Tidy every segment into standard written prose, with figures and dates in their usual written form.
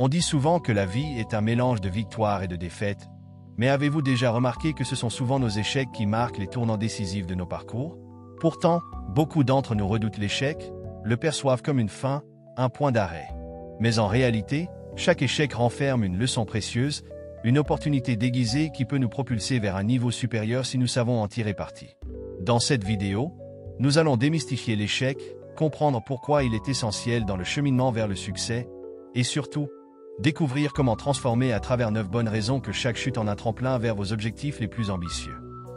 On dit souvent que la vie est un mélange de victoires et de défaites, mais avez-vous déjà remarqué que ce sont souvent nos échecs qui marquent les tournants décisifs de nos parcours? Pourtant, beaucoup d'entre nous redoutent l'échec, le perçoivent comme une fin, un point d'arrêt. Mais en réalité, chaque échec renferme une leçon précieuse, une opportunité déguisée qui peut nous propulser vers un niveau supérieur si nous savons en tirer parti. Dans cette vidéo, nous allons démystifier l'échec, comprendre pourquoi il est essentiel dans le cheminement vers le succès, et surtout, découvrir comment transformer à travers 9 bonnes raisons que chaque chute en un tremplin vers vos objectifs les plus ambitieux.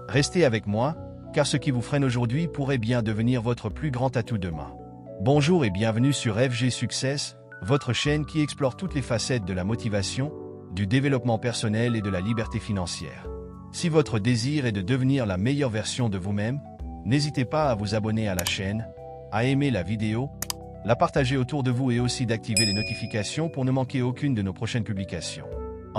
Restez avec moi, car ce qui vous freine aujourd'hui pourrait bien devenir votre plus grand atout demain. Bonjour et bienvenue sur FG Success, votre chaîne qui explore toutes les facettes de la motivation, du développement personnel et de la liberté financière. Si votre désir est de devenir la meilleure version de vous-même, n'hésitez pas à vous abonner à la chaîne, à aimer la vidéo, la partager autour de vous et aussi d'activer les notifications pour ne manquer aucune de nos prochaines publications.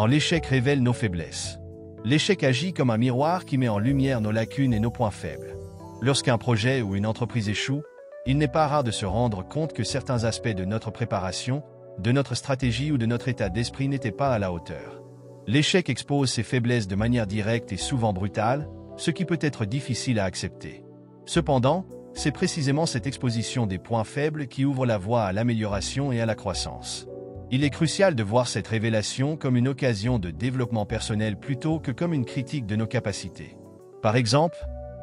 L'échec révèle nos faiblesses. L'échec agit comme un miroir qui met en lumière nos lacunes et nos points faibles. Lorsqu'un projet ou une entreprise échoue, il n'est pas rare de se rendre compte que certains aspects de notre préparation, de notre stratégie ou de notre état d'esprit n'étaient pas à la hauteur. L'échec expose ses faiblesses de manière directe et souvent brutale, ce qui peut être difficile à accepter. Cependant, c'est précisément cette exposition des points faibles qui ouvre la voie à l'amélioration et à la croissance. Il est crucial de voir cette révélation comme une occasion de développement personnel plutôt que comme une critique de nos capacités. Par exemple,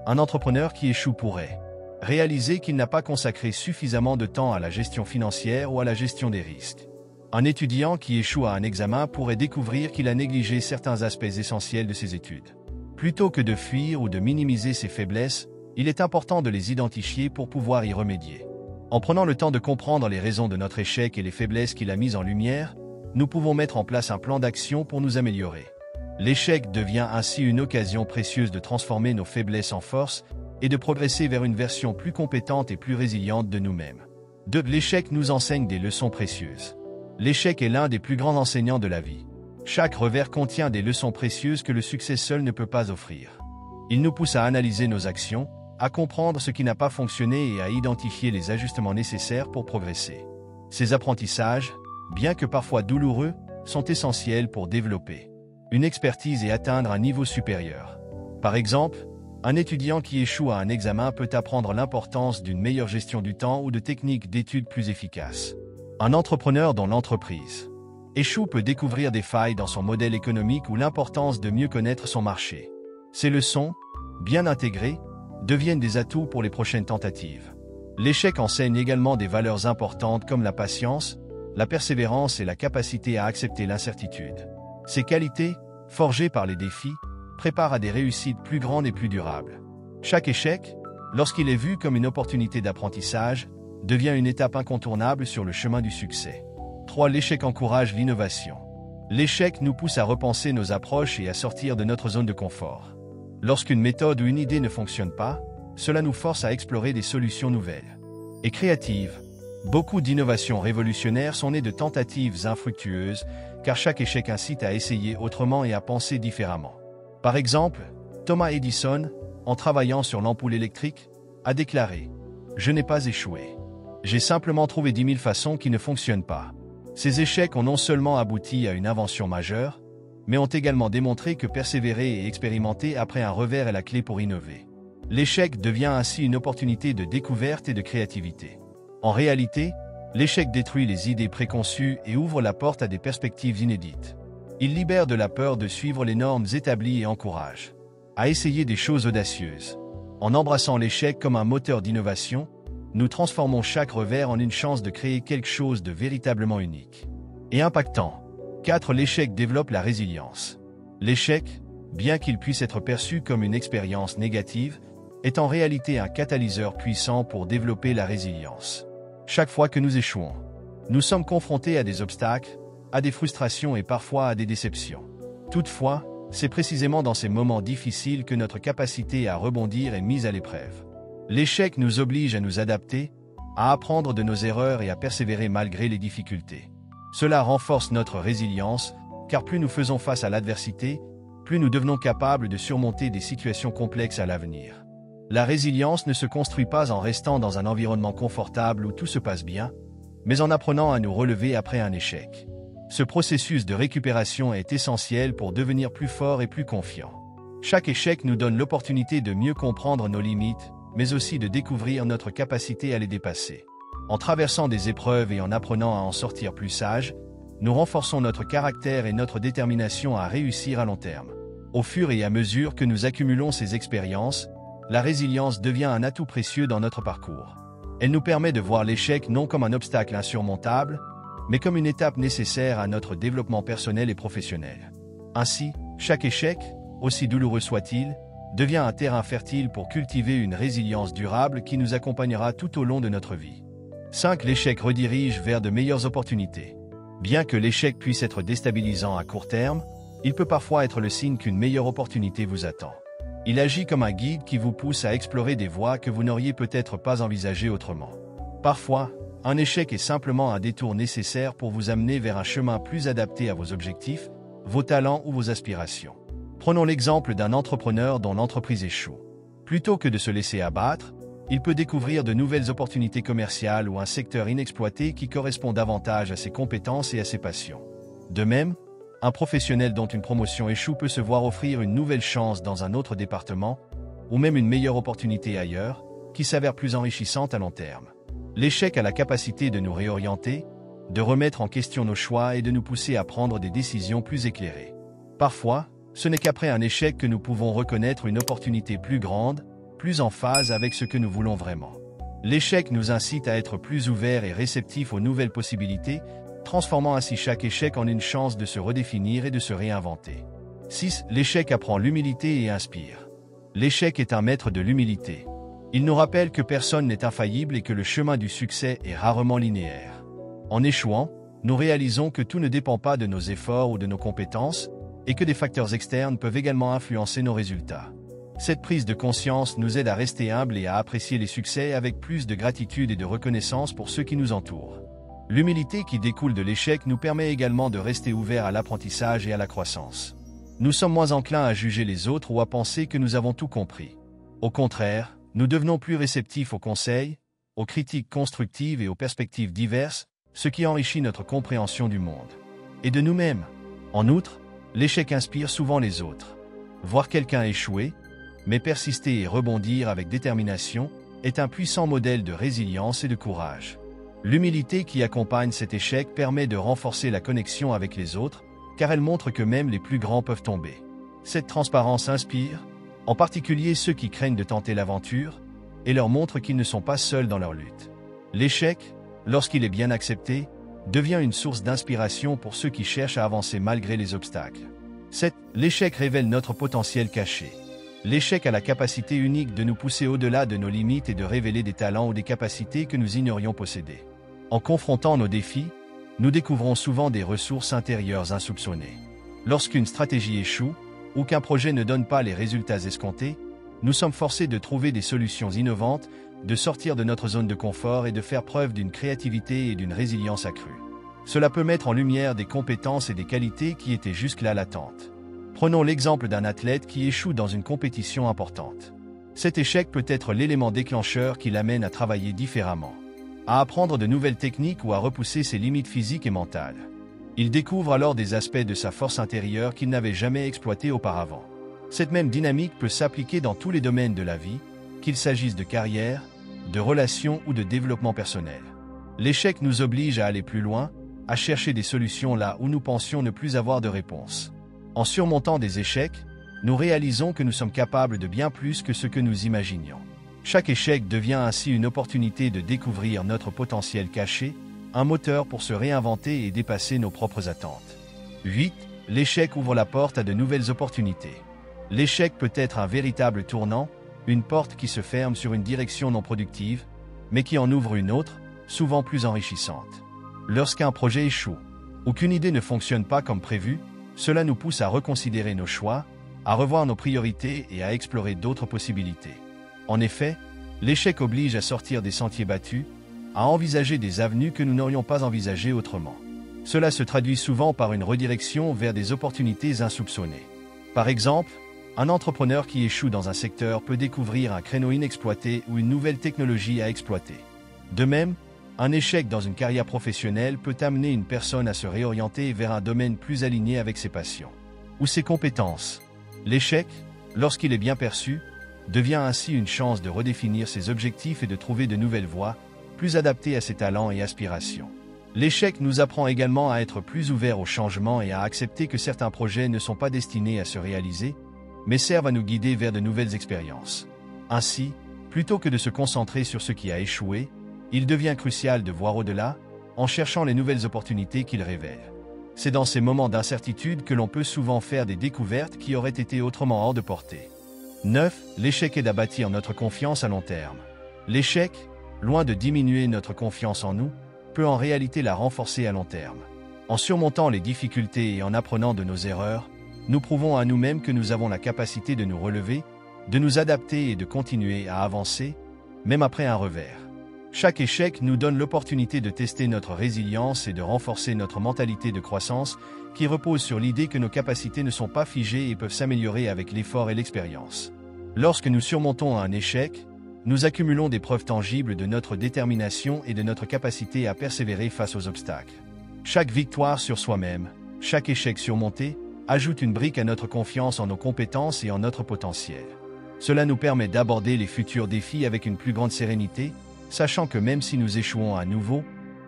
un entrepreneur qui échoue pourrait réaliser qu'il n'a pas consacré suffisamment de temps à la gestion financière ou à la gestion des risques. Un étudiant qui échoue à un examen pourrait découvrir qu'il a négligé certains aspects essentiels de ses études. Plutôt que de fuir ou de minimiser ses faiblesses, il est important de les identifier pour pouvoir y remédier. En prenant le temps de comprendre les raisons de notre échec et les faiblesses qu'il a mises en lumière, nous pouvons mettre en place un plan d'action pour nous améliorer. L'échec devient ainsi une occasion précieuse de transformer nos faiblesses en force et de progresser vers une version plus compétente et plus résiliente de nous-mêmes. L'échec nous enseigne des leçons précieuses. L'échec est l'un des plus grands enseignants de la vie. Chaque revers contient des leçons précieuses que le succès seul ne peut pas offrir. Il nous pousse à analyser nos actions, à comprendre ce qui n'a pas fonctionné et à identifier les ajustements nécessaires pour progresser. Ces apprentissages, bien que parfois douloureux, sont essentiels pour développer une expertise et atteindre un niveau supérieur. Par exemple, un étudiant qui échoue à un examen peut apprendre l'importance d'une meilleure gestion du temps ou de techniques d'études plus efficaces. Un entrepreneur dont l'entreprise échoue peut découvrir des failles dans son modèle économique ou l'importance de mieux connaître son marché. Ces leçons, bien intégrées, deviennent des atouts pour les prochaines tentatives. L'échec enseigne également des valeurs importantes comme la patience, la persévérance et la capacité à accepter l'incertitude. Ces qualités, forgées par les défis, préparent à des réussites plus grandes et plus durables. Chaque échec, lorsqu'il est vu comme une opportunité d'apprentissage, devient une étape incontournable sur le chemin du succès. 3. L'échec encourage l'innovation. L'échec nous pousse à repenser nos approches et à sortir de notre zone de confort. Lorsqu'une méthode ou une idée ne fonctionne pas, cela nous force à explorer des solutions nouvelles et créatives. Beaucoup d'innovations révolutionnaires sont nées de tentatives infructueuses, car chaque échec incite à essayer autrement et à penser différemment. Par exemple, Thomas Edison, en travaillant sur l'ampoule électrique, a déclaré « Je n'ai pas échoué. J'ai simplement trouvé 10 000 façons qui ne fonctionnent pas ». Ces échecs ont non seulement abouti à une invention majeure, mais ont également démontré que persévérer et expérimenter après un revers est la clé pour innover. L'échec devient ainsi une opportunité de découverte et de créativité. En réalité, l'échec détruit les idées préconçues et ouvre la porte à des perspectives inédites. Il libère de la peur de suivre les normes établies et encourage à essayer des choses audacieuses. En embrassant l'échec comme un moteur d'innovation, nous transformons chaque revers en une chance de créer quelque chose de véritablement unique et impactant. 4. L'échec développe la résilience. L'échec, bien qu'il puisse être perçu comme une expérience négative, est en réalité un catalyseur puissant pour développer la résilience. Chaque fois que nous échouons, nous sommes confrontés à des obstacles, à des frustrations et parfois à des déceptions. Toutefois, c'est précisément dans ces moments difficiles que notre capacité à rebondir est mise à l'épreuve. L'échec nous oblige à nous adapter, à apprendre de nos erreurs et à persévérer malgré les difficultés. Cela renforce notre résilience, car plus nous faisons face à l'adversité, plus nous devenons capables de surmonter des situations complexes à l'avenir. La résilience ne se construit pas en restant dans un environnement confortable où tout se passe bien, mais en apprenant à nous relever après un échec. Ce processus de récupération est essentiel pour devenir plus fort et plus confiant. Chaque échec nous donne l'opportunité de mieux comprendre nos limites, mais aussi de découvrir notre capacité à les dépasser. En traversant des épreuves et en apprenant à en sortir plus sages, nous renforçons notre caractère et notre détermination à réussir à long terme. Au fur et à mesure que nous accumulons ces expériences, la résilience devient un atout précieux dans notre parcours. Elle nous permet de voir l'échec non comme un obstacle insurmontable, mais comme une étape nécessaire à notre développement personnel et professionnel. Ainsi, chaque échec, aussi douloureux soit-il, devient un terrain fertile pour cultiver une résilience durable qui nous accompagnera tout au long de notre vie. 5. L'échec redirige vers de meilleures opportunités. Bien que l'échec puisse être déstabilisant à court terme, il peut parfois être le signe qu'une meilleure opportunité vous attend. Il agit comme un guide qui vous pousse à explorer des voies que vous n'auriez peut-être pas envisagées autrement. Parfois, un échec est simplement un détour nécessaire pour vous amener vers un chemin plus adapté à vos objectifs, vos talents ou vos aspirations. Prenons l'exemple d'un entrepreneur dont l'entreprise échoue. Plutôt que de se laisser abattre, il peut découvrir de nouvelles opportunités commerciales ou un secteur inexploité qui correspond davantage à ses compétences et à ses passions. De même, un professionnel dont une promotion échoue peut se voir offrir une nouvelle chance dans un autre département, ou même une meilleure opportunité ailleurs, qui s'avère plus enrichissante à long terme. L'échec a la capacité de nous réorienter, de remettre en question nos choix et de nous pousser à prendre des décisions plus éclairées. Parfois, ce n'est qu'après un échec que nous pouvons reconnaître une opportunité plus grande, plus en phase avec ce que nous voulons vraiment. L'échec nous incite à être plus ouverts et réceptifs aux nouvelles possibilités, transformant ainsi chaque échec en une chance de se redéfinir et de se réinventer. 6. L'échec apprend l'humilité et inspire. L'échec est un maître de l'humilité. Il nous rappelle que personne n'est infaillible et que le chemin du succès est rarement linéaire. En échouant, nous réalisons que tout ne dépend pas de nos efforts ou de nos compétences, et que des facteurs externes peuvent également influencer nos résultats. Cette prise de conscience nous aide à rester humbles et à apprécier les succès avec plus de gratitude et de reconnaissance pour ceux qui nous entourent. L'humilité qui découle de l'échec nous permet également de rester ouverts à l'apprentissage et à la croissance. Nous sommes moins enclins à juger les autres ou à penser que nous avons tout compris. Au contraire, nous devenons plus réceptifs aux conseils, aux critiques constructives et aux perspectives diverses, ce qui enrichit notre compréhension du monde et de nous-mêmes. En outre, l'échec inspire souvent les autres. Voir quelqu'un échouer, mais persister et rebondir avec détermination, est un puissant modèle de résilience et de courage. L'humilité qui accompagne cet échec permet de renforcer la connexion avec les autres, car elle montre que même les plus grands peuvent tomber. Cette transparence inspire, en particulier ceux qui craignent de tenter l'aventure, et leur montre qu'ils ne sont pas seuls dans leur lutte. L'échec, lorsqu'il est bien accepté, devient une source d'inspiration pour ceux qui cherchent à avancer malgré les obstacles. 7. L'échec révèle notre potentiel caché. L'échec a la capacité unique de nous pousser au-delà de nos limites et de révéler des talents ou des capacités que nous ignorions posséder. En confrontant nos défis, nous découvrons souvent des ressources intérieures insoupçonnées. Lorsqu'une stratégie échoue, ou qu'un projet ne donne pas les résultats escomptés, nous sommes forcés de trouver des solutions innovantes, de sortir de notre zone de confort et de faire preuve d'une créativité et d'une résilience accrue. Cela peut mettre en lumière des compétences et des qualités qui étaient jusque-là latentes. Prenons l'exemple d'un athlète qui échoue dans une compétition importante. Cet échec peut être l'élément déclencheur qui l'amène à travailler différemment, à apprendre de nouvelles techniques ou à repousser ses limites physiques et mentales. Il découvre alors des aspects de sa force intérieure qu'il n'avait jamais exploités auparavant. Cette même dynamique peut s'appliquer dans tous les domaines de la vie, qu'il s'agisse de carrière, de relations ou de développement personnel. L'échec nous oblige à aller plus loin, à chercher des solutions là où nous pensions ne plus avoir de réponse. En surmontant des échecs, nous réalisons que nous sommes capables de bien plus que ce que nous imaginions. Chaque échec devient ainsi une opportunité de découvrir notre potentiel caché, un moteur pour se réinventer et dépasser nos propres attentes. 8. L'échec ouvre la porte à de nouvelles opportunités. L'échec peut être un véritable tournant, une porte qui se ferme sur une direction non productive, mais qui en ouvre une autre, souvent plus enrichissante. Lorsqu'un projet échoue, ou qu'une idée ne fonctionne pas comme prévu, cela nous pousse à reconsidérer nos choix, à revoir nos priorités et à explorer d'autres possibilités. En effet, l'échec oblige à sortir des sentiers battus, à envisager des avenues que nous n'aurions pas envisagées autrement. Cela se traduit souvent par une redirection vers des opportunités insoupçonnées. Par exemple, un entrepreneur qui échoue dans un secteur peut découvrir un créneau inexploité ou une nouvelle technologie à exploiter. De même, Un échec dans une carrière professionnelle peut amener une personne à se réorienter vers un domaine plus aligné avec ses passions ou ses compétences. L'échec, lorsqu'il est bien perçu, devient ainsi une chance de redéfinir ses objectifs et de trouver de nouvelles voies, plus adaptées à ses talents et aspirations. L'échec nous apprend également à être plus ouverts au changement et à accepter que certains projets ne sont pas destinés à se réaliser, mais servent à nous guider vers de nouvelles expériences. Ainsi, plutôt que de se concentrer sur ce qui a échoué, il devient crucial de voir au-delà, en cherchant les nouvelles opportunités qu'il révèle. C'est dans ces moments d'incertitude que l'on peut souvent faire des découvertes qui auraient été autrement hors de portée. 9. L'échec aide à bâtir notre confiance à long terme. L'échec, loin de diminuer notre confiance en nous, peut en réalité la renforcer à long terme. En surmontant les difficultés et en apprenant de nos erreurs, nous prouvons à nous-mêmes que nous avons la capacité de nous relever, de nous adapter et de continuer à avancer, même après un revers. Chaque échec nous donne l'opportunité de tester notre résilience et de renforcer notre mentalité de croissance qui repose sur l'idée que nos capacités ne sont pas figées et peuvent s'améliorer avec l'effort et l'expérience. Lorsque nous surmontons un échec, nous accumulons des preuves tangibles de notre détermination et de notre capacité à persévérer face aux obstacles. Chaque victoire sur soi-même, chaque échec surmonté, ajoute une brique à notre confiance en nos compétences et en notre potentiel. Cela nous permet d'aborder les futurs défis avec une plus grande sérénité, sachant que même si nous échouons à nouveau,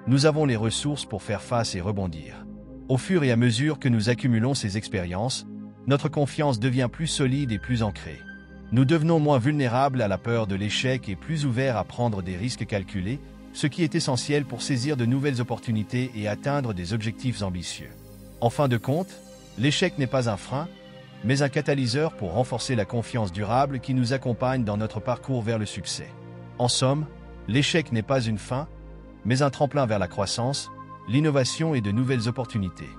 nous avons les ressources pour faire face et rebondir. Au fur et à mesure que nous accumulons ces expériences, notre confiance devient plus solide et plus ancrée. Nous devenons moins vulnérables à la peur de l'échec et plus ouverts à prendre des risques calculés, ce qui est essentiel pour saisir de nouvelles opportunités et atteindre des objectifs ambitieux. En fin de compte, l'échec n'est pas un frein, mais un catalyseur pour renforcer la confiance durable qui nous accompagne dans notre parcours vers le succès. En somme, l'échec n'est pas une fin, mais un tremplin vers la croissance, l'innovation et de nouvelles opportunités.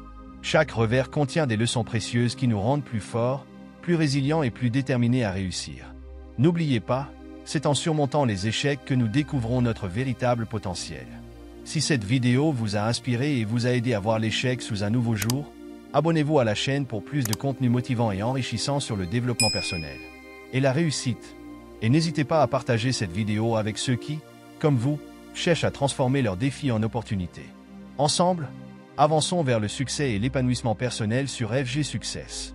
Chaque revers contient des leçons précieuses qui nous rendent plus forts, plus résilients et plus déterminés à réussir. N'oubliez pas, c'est en surmontant les échecs que nous découvrons notre véritable potentiel. Si cette vidéo vous a inspiré et vous a aidé à voir l'échec sous un nouveau jour, abonnez-vous à la chaîne pour plus de contenu motivant et enrichissant sur le développement personnel et la réussite. Et n'hésitez pas à partager cette vidéo avec ceux qui, comme vous, cherchent à transformer leurs défis en opportunités. Ensemble, avançons vers le succès et l'épanouissement personnel sur FG Success.